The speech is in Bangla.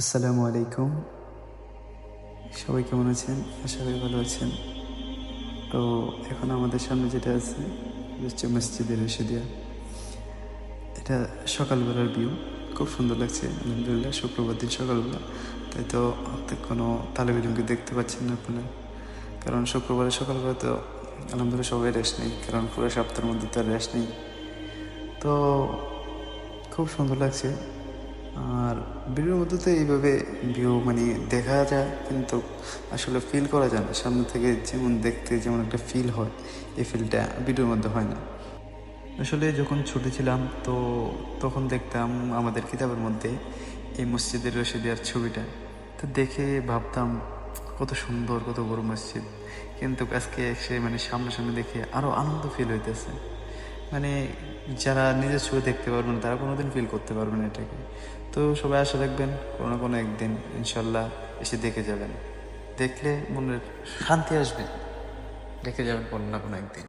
আসসালামু আলাইকুম। সবাই কেমন আছেন? আশা করি ভালো আছেন। তো এখন আমাদের সামনে যেটা আছে এটা হচ্ছে মসজিদে রশিদিয়া। এটা সকালবেলার ভিউ। খুব সুন্দর লাগছে আলহামদুলিল্লাহ, শুক্রবার দিন সকালবেলা। তাই তো কোনো তালেব ইলমকে দেখতে পাচ্ছেন না আপনারা। কারণ শুক্রবারের সকালবেলা তো আলহামদুলিল্লাহ সবাই রেস্ট নেই, কারণ পুরো সপ্তাহের মধ্যে তো আর রেস্ট নেই। তো খুব সুন্দর লাগছে। আর ভিডিওর মধ্যে তো এইভাবে ভিউ মানে দেখা যায়, কিন্তু আসলে ফিল করা যায় না। সামনে থেকে যেমন দেখতে যেমন একটা ফিল হয়, এই ফিলটা ভিডিওর মধ্যে হয় না। আসলে যখন ছোট ছিলাম তো তখন দেখতাম আমাদের কিতাবের মধ্যে এই মসজিদের রশিদিয়ার ছবিটা, তো দেখে ভাবতাম কত সুন্দর, কত বড় মসজিদ। কিন্তু আজকে এসে মানে সামনাসামনি দেখে আরও আনন্দ ফিল হইতেছে। মানে যারা নিজের চোখে দেখতে পারবেন তারা কোনোদিন ফিল করতে পারবেন এটাকে। তো সবাই আশা রাখবেন কোনো না কোনো একদিন ইনশাল্লাহ এসে দেখে যাবেন। দেখলে মনের শান্তি আসবে, দেখে যাবেন কোনো না কোনো একদিন।